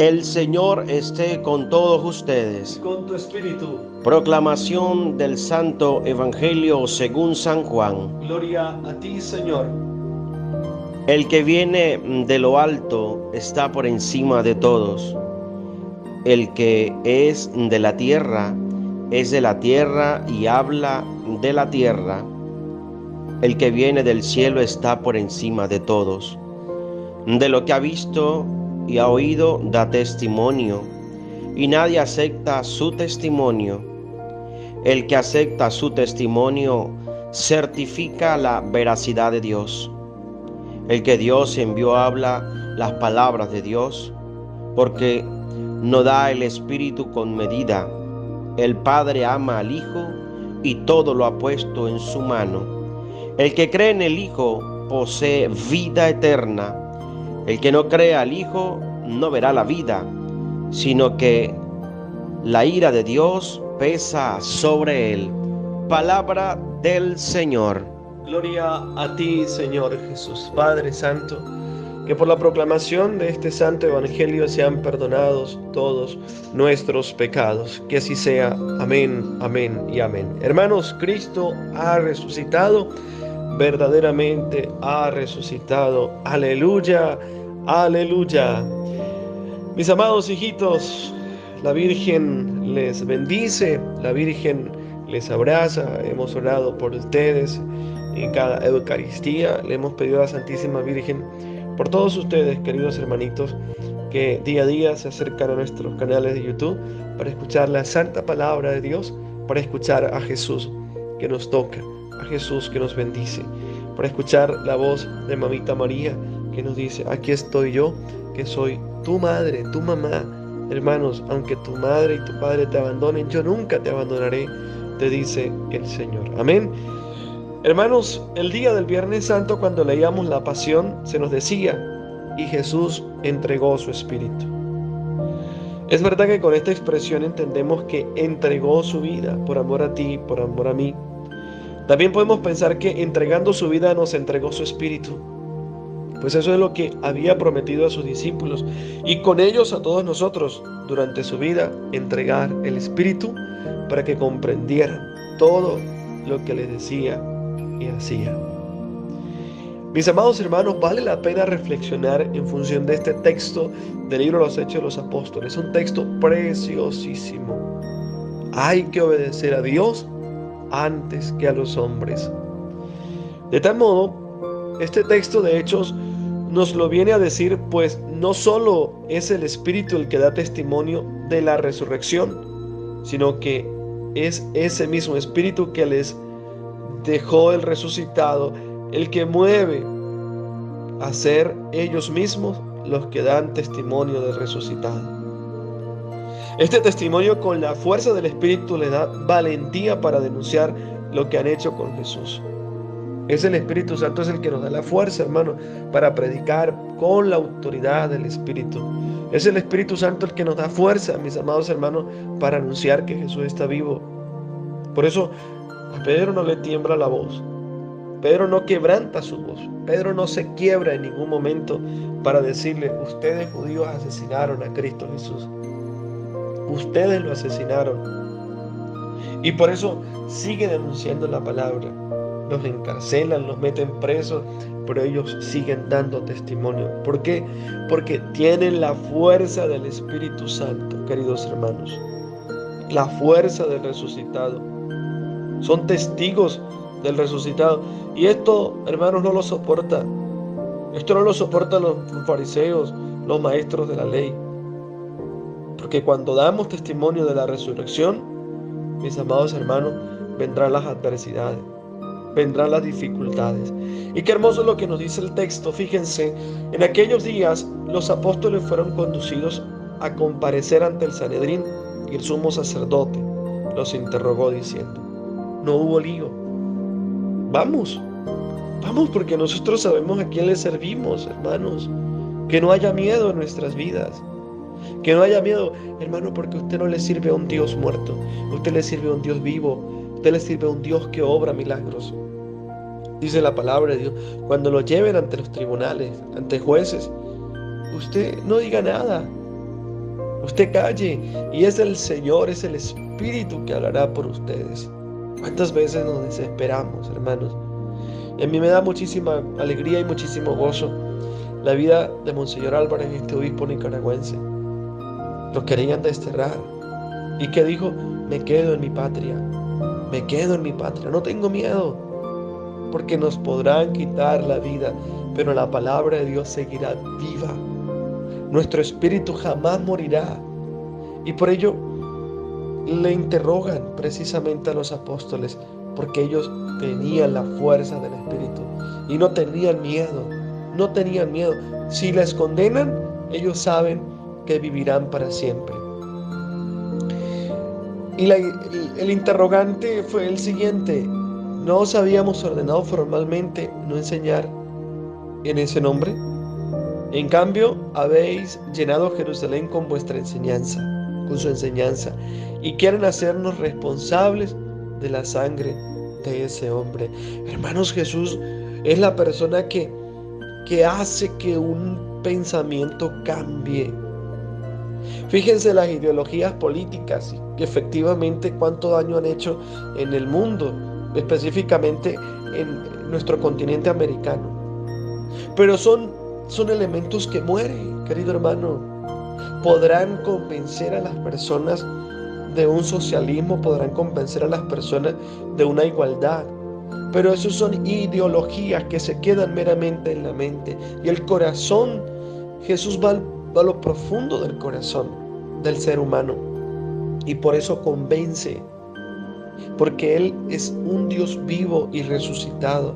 El Señor esté con todos ustedes. Con tu espíritu. Proclamación del Santo Evangelio según San Juan. Gloria a ti, Señor. El que viene de lo alto está por encima de todos. El que es de la tierra es de la tierra y habla de la tierra. El que viene del cielo está por encima de todos. De lo que ha visto y ha oído da testimonio, y nadie acepta su testimonio. El que acepta su testimonio certifica la veracidad de Dios. El que Dios envió habla las palabras de Dios, porque no da el Espíritu con medida. El Padre ama al Hijo y todo lo ha puesto en su mano. El que cree en el Hijo posee vida eterna. El que no cree al Hijo no verá la vida, sino que la ira de Dios pesa sobre él. Palabra del Señor. Gloria a ti, Señor Jesús. Padre Santo, que por la proclamación de este santo evangelio sean perdonados todos nuestros pecados. Que así sea. Amén, amén y amén. Hermanos, Cristo ha resucitado. Verdaderamente ha resucitado. Aleluya, aleluya. Mis amados hijitos, la Virgen les bendice, la Virgen les abraza. Hemos orado por ustedes en cada Eucaristía. Le hemos pedido a la Santísima Virgen por todos ustedes, queridos hermanitos, que día a día se acercan a nuestros canales de YouTube para escuchar la santa palabra de Dios, para escuchar a Jesús que nos toca, a Jesús que nos bendice, para escuchar la voz de Mamita María que nos dice: aquí estoy yo, que soy tu madre, tu mamá. Hermanos, aunque tu madre y tu padre te abandonen, yo nunca te abandonaré, te dice el Señor. Amén. Hermanos, el día del Viernes Santo, cuando leíamos la Pasión, se nos decía: y Jesús entregó su espíritu. Es verdad que con esta expresión entendemos que entregó su vida por amor a ti, por amor a mí. También podemos pensar que entregando su vida nos entregó su espíritu, pues eso es lo que había prometido a sus discípulos y con ellos a todos nosotros durante su vida, entregar el espíritu para que comprendieran todo lo que les decía y hacía. Mis amados hermanos, vale la pena reflexionar en función de este texto del libro de los Hechos de los Apóstoles, un texto preciosísimo. Hay que obedecer a Dios antes que a los hombres. De tal modo, este texto de Hechos nos lo viene a decir, pues no solo es el Espíritu el que da testimonio de la resurrección, sino que es ese mismo Espíritu que les dejó el resucitado, el que mueve a ser ellos mismos los que dan testimonio del resucitado. Este testimonio, con la fuerza del Espíritu, les da valentía para denunciar lo que han hecho con Jesús. Es el Espíritu Santo, es el que nos da la fuerza, hermano, para predicar con la autoridad del Espíritu. Es el Espíritu Santo el que nos da fuerza, mis amados hermanos, para anunciar que Jesús está vivo. Por eso a Pedro no le tiembla la voz. Pedro no quebranta su voz. Pedro no se quiebra en ningún momento para decirle: ustedes judíos asesinaron a Cristo Jesús. Ustedes lo asesinaron. Y por eso sigue denunciando la palabra. Los encarcelan, los meten presos, pero ellos siguen dando testimonio. ¿Por qué? Porque tienen la fuerza del Espíritu Santo, queridos hermanos. La fuerza del resucitado. Son testigos del resucitado. Y esto, hermanos, no lo soporta. Esto no lo soportan los fariseos, los maestros de la ley. Porque cuando damos testimonio de la resurrección, mis amados hermanos, vendrán las adversidades, vendrán las dificultades. Y qué hermoso es lo que nos dice el texto. Fíjense, en aquellos días los apóstoles fueron conducidos a comparecer ante el Sanedrín, y el sumo sacerdote los interrogó diciendo: no hubo lío. Vamos porque nosotros sabemos a quién le servimos, hermanos. Que no haya miedo en nuestras vidas. Que no haya miedo, hermano, porque usted no le sirve a un Dios muerto. Usted le sirve a un Dios vivo. Usted le sirve a un Dios que obra milagros. Dice la palabra de Dios: cuando lo lleven ante los tribunales, ante jueces, usted no diga nada. Usted calle y es el Señor, es el Espíritu que hablará por ustedes. ¿Cuántas veces nos desesperamos, hermanos? Y a mí me da muchísima alegría y muchísimo gozo la vida de Monseñor Álvarez, este obispo nicaragüense. Lo querían desterrar. ¿Y qué dijo? Me quedo en mi patria. Me quedo en mi patria. No tengo miedo. Porque nos podrán quitar la vida, pero la palabra de Dios seguirá viva. Nuestro espíritu jamás morirá. Y por ello le interrogan precisamente a los apóstoles, porque ellos tenían la fuerza del Espíritu y no tenían miedo. No tenían miedo. Si les condenan, ellos saben que vivirán para siempre. Y el interrogante fue el siguiente: ¿no os habíamos ordenado formalmente no enseñar en ese nombre? En cambio, habéis llenado Jerusalén con vuestra enseñanza, con su enseñanza, y quieren hacernos responsables de la sangre de ese hombre. Hermanos, Jesús es la persona que hace que un pensamiento cambie. Fíjense las ideologías políticas, que efectivamente cuánto daño han hecho en el mundo, específicamente en nuestro continente americano. Pero son elementos que mueren, querido hermano. Podrán convencer a las personas de un socialismo, podrán convencer a las personas de una igualdad, pero eso son ideologías que se quedan meramente en la mente. Y el corazón, Jesús va a lo profundo del corazón del ser humano, y por eso convence, porque Él es un Dios vivo y resucitado,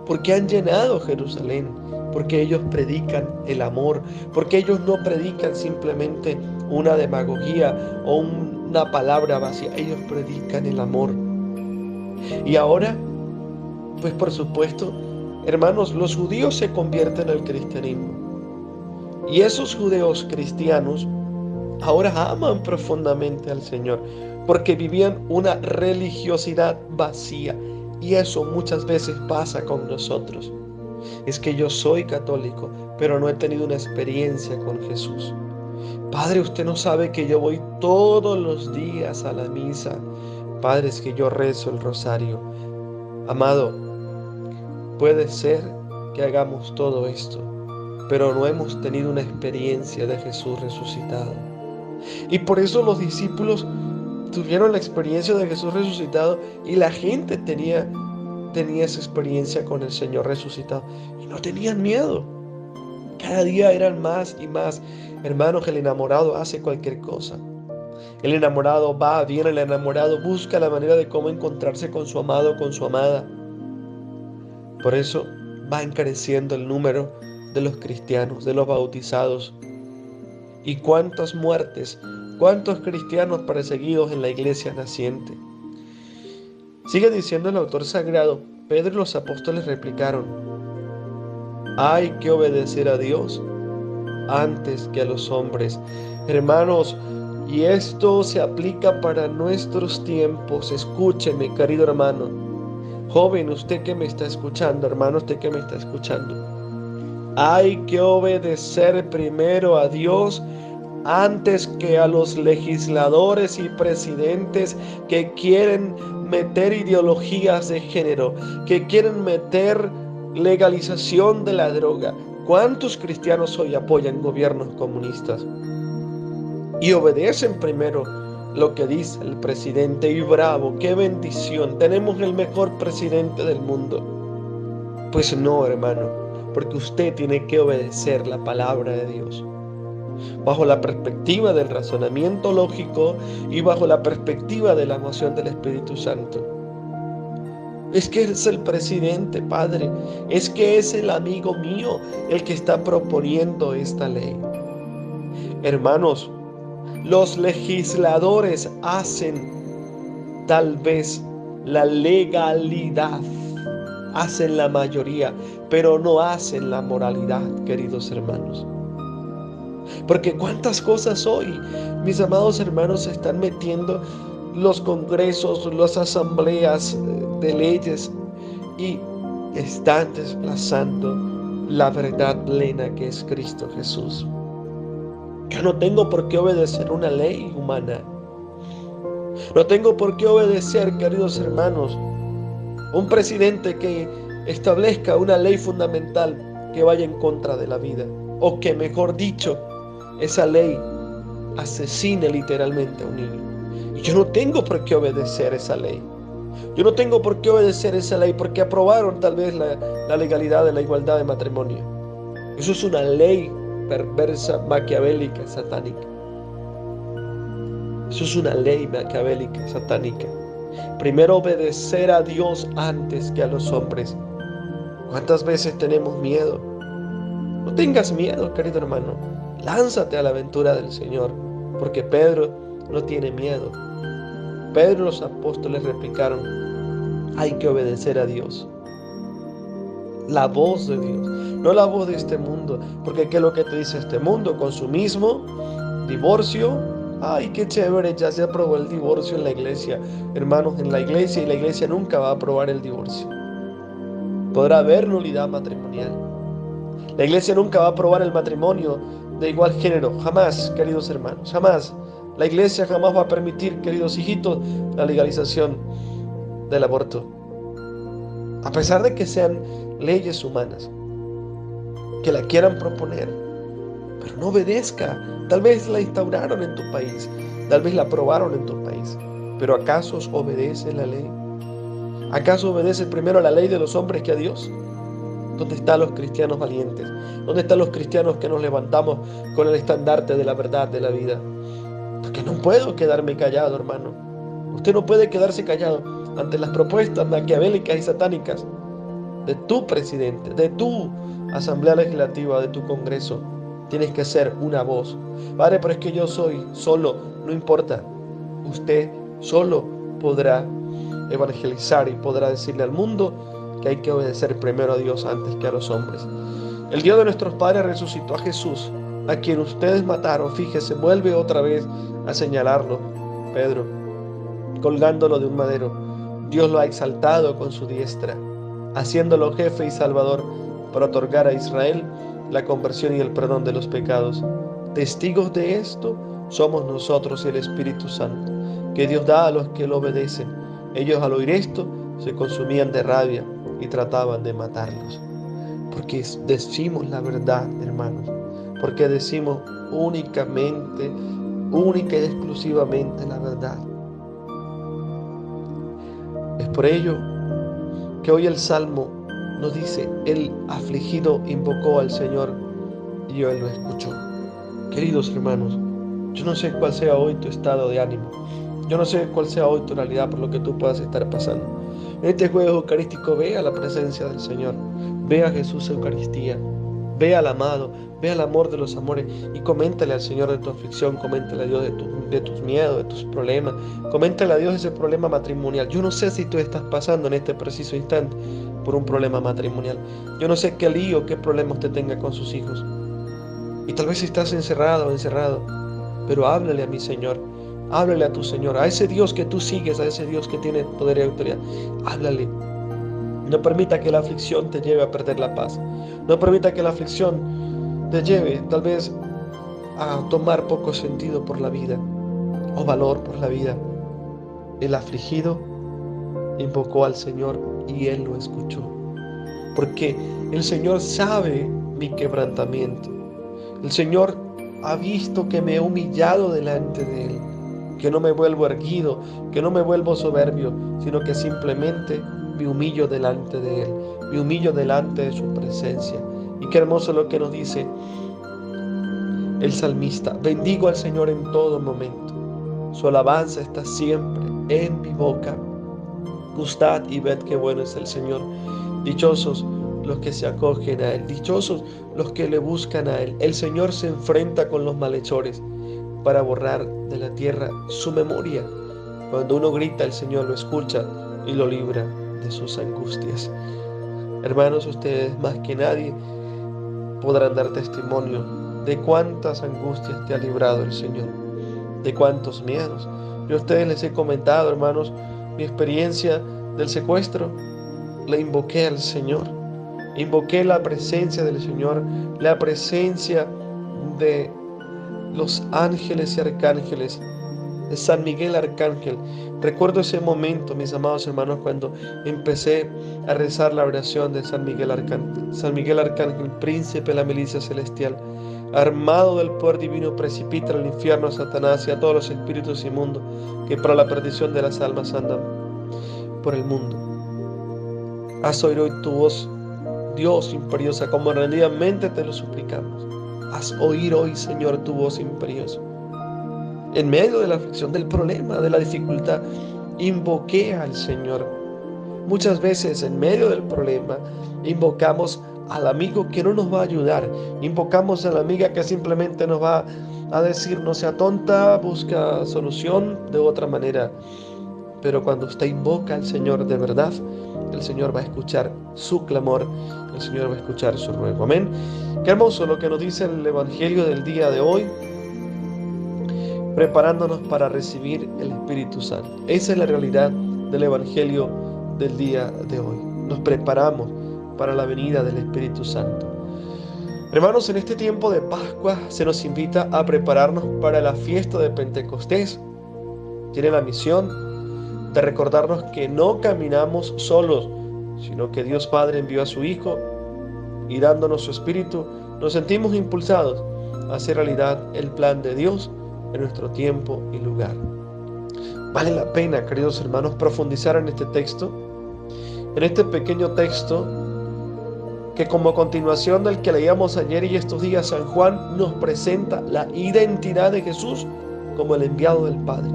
porque han llenado Jerusalén, porque ellos predican el amor, porque ellos no predican simplemente una demagogía o una palabra vacía, ellos predican el amor. Y ahora, pues por supuesto, hermanos, los judíos se convierten al cristianismo, y esos judíos cristianos ahora aman profundamente al Señor, porque vivían una religiosidad vacía. Y eso muchas veces pasa con nosotros. Es que yo soy católico, pero no he tenido una experiencia con Jesús. Padre, usted no sabe que yo voy todos los días a la misa. Padre, es que yo rezo el rosario. Amado, puede ser que hagamos todo esto, pero no hemos tenido una experiencia de Jesús resucitado. Y por eso los discípulos tuvieron la experiencia de Jesús resucitado, y la gente tenía esa experiencia con el Señor resucitado y no tenían miedo. Cada día eran más y más. Hermanos, el enamorado hace cualquier cosa. El enamorado va, viene, el enamorado busca la manera de cómo encontrarse con su amado, con su amada. Por eso va encareciendo el número de los cristianos, de los bautizados. Y cuántas muertes, cuántos cristianos perseguidos en la iglesia naciente. Sigue diciendo el autor sagrado: Pedro y los apóstoles replicaron: hay que obedecer a Dios antes que a los hombres. Hermanos, y esto se aplica para nuestros tiempos. Escúcheme, querido hermano. Joven, usted que me está escuchando, hermano, usted que me está escuchando. Hay que obedecer primero a Dios antes que a los legisladores y presidentes que quieren meter ideologías de género, que quieren meter legalización de la droga. ¿Cuántos cristianos hoy apoyan gobiernos comunistas? Y obedecen primero lo que dice el presidente. Y bravo, qué bendición, tenemos el mejor presidente del mundo. Pues no, hermano, porque usted tiene que obedecer la palabra de Dios, bajo la perspectiva del razonamiento lógico y bajo la perspectiva de la emoción del Espíritu Santo. Es que es el presidente, Padre, es que es el amigo mío el que está proponiendo esta ley. Hermanos, los legisladores hacen tal vez la legalidad, hacen la mayoría, pero no hacen la moralidad, queridos hermanos. Porque cuántas cosas hoy, mis amados hermanos, se están metiendo los congresos, las asambleas de leyes, y están desplazando la verdad plena que es Cristo Jesús. Yo no tengo por qué obedecer una ley humana. No tengo por qué obedecer, queridos hermanos, un presidente que establezca una ley fundamental que vaya en contra de la vida. O que, mejor dicho, esa ley asesine literalmente a un niño. Y yo no tengo por qué obedecer esa ley. Yo no tengo por qué obedecer esa ley porque aprobaron tal vez la legalidad de la igualdad de matrimonio. Eso es una ley perversa, maquiavélica, satánica. Eso es una ley maquiavélica, satánica. Primero obedecer a Dios antes que a los hombres. ¿Cuántas veces tenemos miedo? No tengas miedo, querido hermano. Lánzate a la aventura del Señor, porque Pedro no tiene miedo. Pedro y los apóstoles replicaron: hay que obedecer a Dios. La voz de Dios, no la voz de este mundo. Porque ¿qué es lo que te dice este mundo? Consumismo, divorcio. Ay, qué chévere, ya se aprobó el divorcio en la iglesia. Hermanos, en la iglesia, y la iglesia nunca va a aprobar el divorcio. Podrá haber nulidad matrimonial. La iglesia nunca va a aprobar el matrimonio de igual género. Jamás, queridos hermanos, jamás. La iglesia jamás va a permitir, queridos hijitos, la legalización del aborto. A pesar de que sean leyes humanas, que la quieran proponer, pero no obedezca. Tal vez la instauraron en tu país, tal vez la aprobaron en tu país, pero ¿acaso obedece la ley? ¿Acaso obedece primero a la ley de los hombres que a Dios? ¿Dónde están los cristianos valientes? ¿Dónde están los cristianos que nos levantamos con el estandarte de la verdad de la vida? Porque no puedo quedarme callado, hermano. Usted no puede quedarse callado ante las propuestas maquiavélicas y satánicas de tu presidente, de tu asamblea legislativa, de tu congreso. Tienes que ser una voz. Padre, pero es que yo soy solo, no importa. Usted solo podrá evangelizar y podrá decirle al mundo que hay que obedecer primero a Dios antes que a los hombres. El Dios de nuestros padres resucitó a Jesús, a quien ustedes mataron. Fíjese, vuelve otra vez a señalarlo, Pedro, colgándolo de un madero. Dios lo ha exaltado con su diestra, haciéndolo jefe y salvador para otorgar a Israel la conversión y el perdón de los pecados. Testigos de esto somos nosotros y el Espíritu Santo, que Dios da a los que lo obedecen. Ellos al oír esto se consumían de rabia y trataban de matarlos. Porque decimos la verdad, hermanos. Porque decimos única y exclusivamente la verdad. Es por ello que hoy el Salmo nos dice: el afligido invocó al Señor y Él lo escuchó. Queridos hermanos, yo no sé cuál sea hoy tu estado de ánimo. Yo no sé cuál sea hoy tu realidad por lo que tú puedas estar pasando. En este jueves eucarístico, ve a la presencia del Señor. Ve a Jesús Eucaristía. Ve al amado. Ve al amor de los amores. Y coméntale al Señor de tu aflicción. Coméntale a Dios de tus miedos, de tus problemas. Coméntale a Dios ese problema matrimonial. Yo no sé si tú estás pasando en este preciso instante por un problema matrimonial. Yo no sé qué lío, qué problema usted tenga con sus hijos. Y tal vez estás encerrado o encerrado. Pero háblale a mi Señor. Háblale a tu Señor, a ese Dios que tú sigues, a ese Dios que tiene poder y autoridad. Háblale. No permita que la aflicción te lleve a perder la paz. No permita que la aflicción te lleve tal vez a tomar poco sentido por la vida o valor por la vida. El afligido invocó al Señor y Él lo escuchó. Porque el Señor sabe mi quebrantamiento. El Señor ha visto que me he humillado delante de Él. Que no me vuelvo erguido, que no me vuelvo soberbio, sino que simplemente me humillo delante de Él, me humillo delante de su presencia. Y qué hermoso lo que nos dice el salmista: bendigo al Señor en todo momento, su alabanza está siempre en mi boca. Gustad y ved qué bueno es el Señor. Dichosos los que se acogen a Él, dichosos los que le buscan a Él. El Señor se enfrenta con los malhechores para borrar de la tierra su memoria. Cuando uno grita, el Señor lo escucha y lo libra de sus angustias. Hermanos, ustedes más que nadie podrán dar testimonio de cuántas angustias te ha librado el Señor, de cuántos miedos. Yo a ustedes les he comentado, hermanos, mi experiencia del secuestro. Le invoqué al Señor, invoqué la presencia del Señor, la presencia de los ángeles y arcángeles, de San Miguel Arcángel. Recuerdo ese momento, mis amados hermanos, cuando empecé a rezar la oración de San Miguel Arcángel. San Miguel Arcángel, príncipe de la milicia celestial, armado del poder divino, precipita al infierno a Satanás y a todos los espíritus inmundos que para la perdición de las almas andan por el mundo. Haz oír hoy tu voz, Dios imperiosa, como rendidamente te lo suplicamos. Haz oír hoy, Señor, tu voz imperiosa. En medio de la aflicción, del problema, de la dificultad, invoqué al Señor. Muchas veces en medio del problema invocamos al amigo que no nos va a ayudar. Invocamos a la amiga que simplemente nos va a decir: no sea tonta, busca solución de otra manera. Pero cuando usted invoca al Señor de verdad, el Señor va a escuchar su clamor, el Señor va a escuchar su ruego. Amén. Qué hermoso lo que nos dice el Evangelio del día de hoy, preparándonos para recibir el Espíritu Santo. Esa es la realidad del Evangelio del día de hoy. Nos preparamos para la venida del Espíritu Santo. Hermanos, en este tiempo de Pascua se nos invita a prepararnos para la fiesta de Pentecostés. Tiene la misión de recordarnos que no caminamos solos, sino que Dios Padre envió a su Hijo y dándonos su Espíritu, nos sentimos impulsados a hacer realidad el plan de Dios en nuestro tiempo y lugar. Vale la pena, queridos hermanos, profundizar en este texto, en este pequeño texto que como continuación del que leíamos ayer y estos días, San Juan nos presenta la identidad de Jesús como el enviado del Padre.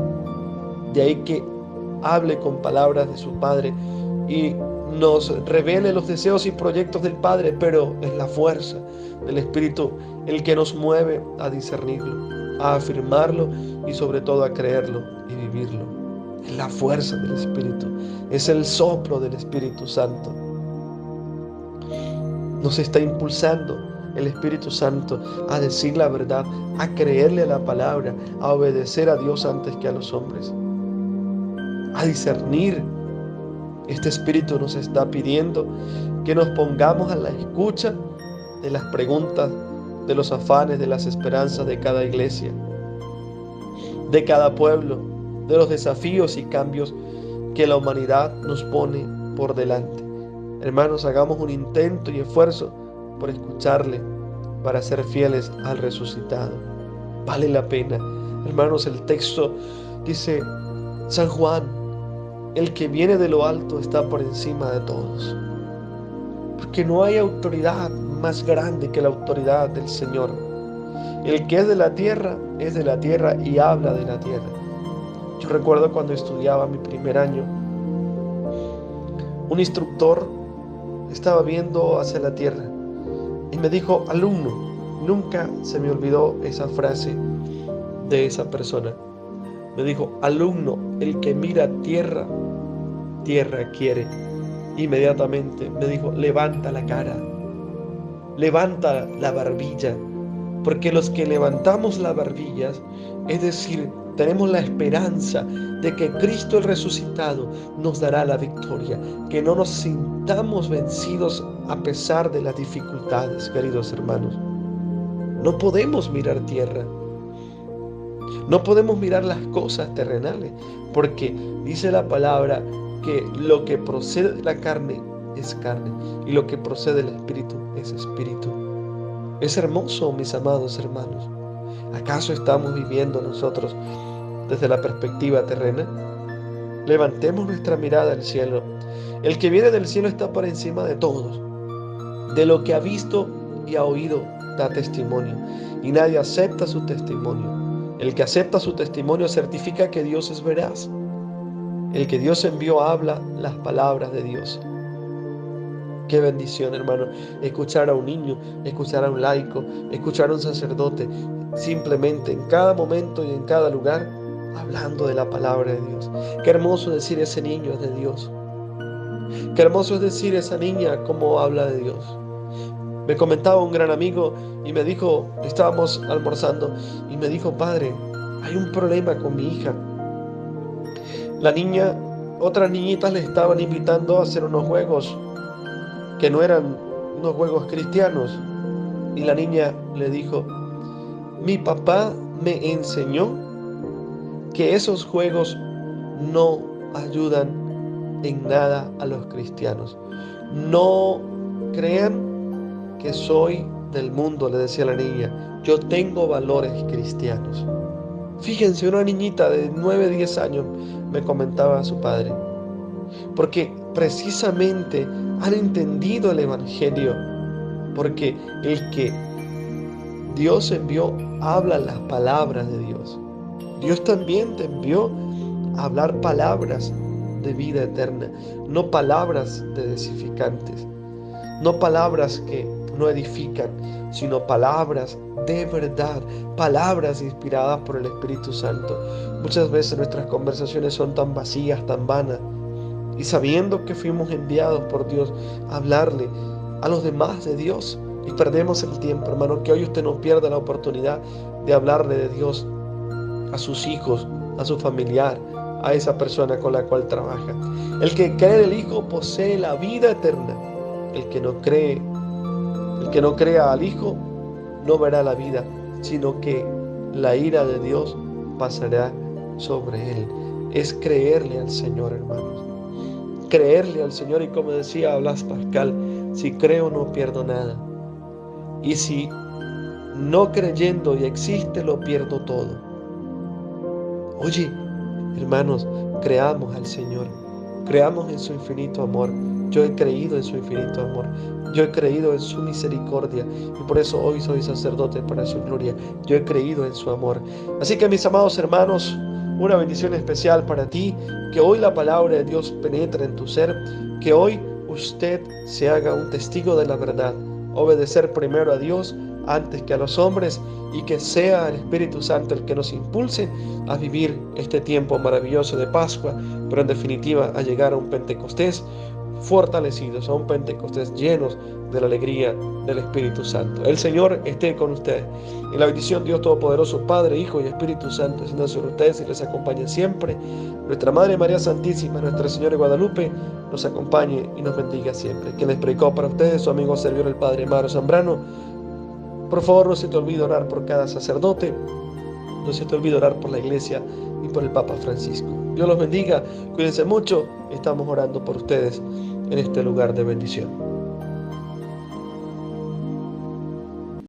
De ahí que hable con palabras de su Padre y nos revele los deseos y proyectos del Padre, pero es la fuerza del Espíritu el que nos mueve a discernirlo, a afirmarlo y sobre todo a creerlo y vivirlo. Es la fuerza del Espíritu, es el soplo del Espíritu Santo. Nos está impulsando el Espíritu Santo a decir la verdad, a creerle a la palabra, a obedecer a Dios antes que a los hombres, a discernir. Este Espíritu nos está pidiendo que nos pongamos a la escucha de las preguntas, de los afanes, de las esperanzas de cada iglesia, de cada pueblo, de los desafíos y cambios que la humanidad nos pone por delante. Hermanos, hagamos un intento y esfuerzo por escucharle, para ser fieles al resucitado. Vale la pena. Hermanos, el texto dice: San Juan, el que viene de lo alto está por encima de todos. Porque no hay autoridad más grande que la autoridad del Señor. El que es de la tierra y habla de la tierra. Yo recuerdo cuando estudiaba mi primer año, un instructor estaba viendo hacia la tierra y me dijo: alumno, nunca se me olvidó esa frase de esa persona. Me dijo: alumno, el que mira tierra, tierra quiere. Inmediatamente me dijo: levanta la cara, levanta la barbilla, porque los que levantamos las barbillas, es decir, tenemos la esperanza de que Cristo el resucitado nos dará la victoria, que no nos sintamos vencidos a pesar de las dificultades, queridos hermanos. No podemos mirar tierra, no podemos mirar las cosas terrenales, porque dice la palabra que lo que procede de la carne es carne y lo que procede del espíritu es espíritu. Es hermoso, mis amados hermanos. ¿Acaso estamos viviendo nosotros desde la perspectiva terrena? Levantemos nuestra mirada al cielo. El que viene del cielo está por encima de todos. De lo que ha visto y ha oído da testimonio, y nadie acepta su testimonio. El que acepta su testimonio certifica que Dios es veraz. El que Dios envió habla las palabras de Dios. Qué bendición, hermano, escuchar a un niño, escuchar a un laico, escuchar a un sacerdote, simplemente en cada momento y en cada lugar, hablando de la palabra de Dios. Qué hermoso decir: ese niño es de Dios. Qué hermoso es decir: esa niña cómo habla de Dios. Me comentaba un gran amigo y me dijo, estábamos almorzando, y me dijo: padre, hay un problema con mi hija. La niña, otras niñitas le estaban invitando a hacer unos juegos que no eran unos juegos cristianos. Y la niña le dijo: mi papá me enseñó que esos juegos no ayudan en nada a los cristianos. No crean que soy del mundo, le decía la niña. Yo tengo valores cristianos. Fíjense, una niñita de 9, 10 años me comentaba a su padre, porque precisamente han entendido el Evangelio, porque el que Dios envió habla las palabras de Dios. Dios también te envió a hablar palabras de vida eterna, no palabras de desificantes, no palabras que no edifican, sino palabras de verdad, palabras inspiradas por el Espíritu Santo. Muchas veces nuestras conversaciones son tan vacías, tan vanas, y sabiendo que fuimos enviados por Dios a hablarle a los demás de Dios, y perdemos el tiempo, hermano, que hoy usted no pierda la oportunidad de hablarle de Dios a sus hijos, a su familiar, a esa persona con la cual trabaja. El que cree en el Hijo posee la vida eterna. El que no crea al Hijo no verá la vida, sino que la ira de Dios pasará sobre él. Es creerle al Señor, hermanos. Creerle al Señor, y como decía Blas Pascal, si creo no pierdo nada. Y si no creyendo y existe, lo pierdo todo. Oye, hermanos, creamos al Señor, creamos en su infinito amor. Yo he creído en su infinito amor, yo he creído en su misericordia, y por eso hoy soy sacerdote para su gloria. Yo he creído en su amor. Así que, mis amados hermanos, una bendición especial para ti, que hoy la palabra de Dios penetre en tu ser, que hoy usted se haga un testigo de la verdad, obedecer primero a Dios antes que a los hombres, y que sea el Espíritu Santo el que nos impulse a vivir este tiempo maravilloso de Pascua, pero en definitiva a llegar a un Pentecostés fortalecidos, a un Pentecostés llenos de la alegría del Espíritu Santo. El Señor esté con ustedes, y la bendición de Dios Todopoderoso, Padre, Hijo y Espíritu Santo, descienda sobre ustedes y les acompañe siempre. Nuestra Madre María Santísima, Nuestra Señora de Guadalupe, nos acompañe y nos bendiga siempre. Quien les predicó para ustedes, su amigo servidor, el Padre Amaro Zambrano. Por favor, no se te olvide orar por cada sacerdote, no se te olvide orar por la Iglesia y por el Papa Francisco. Dios los bendiga, cuídense mucho, estamos orando por ustedes en este lugar de bendición.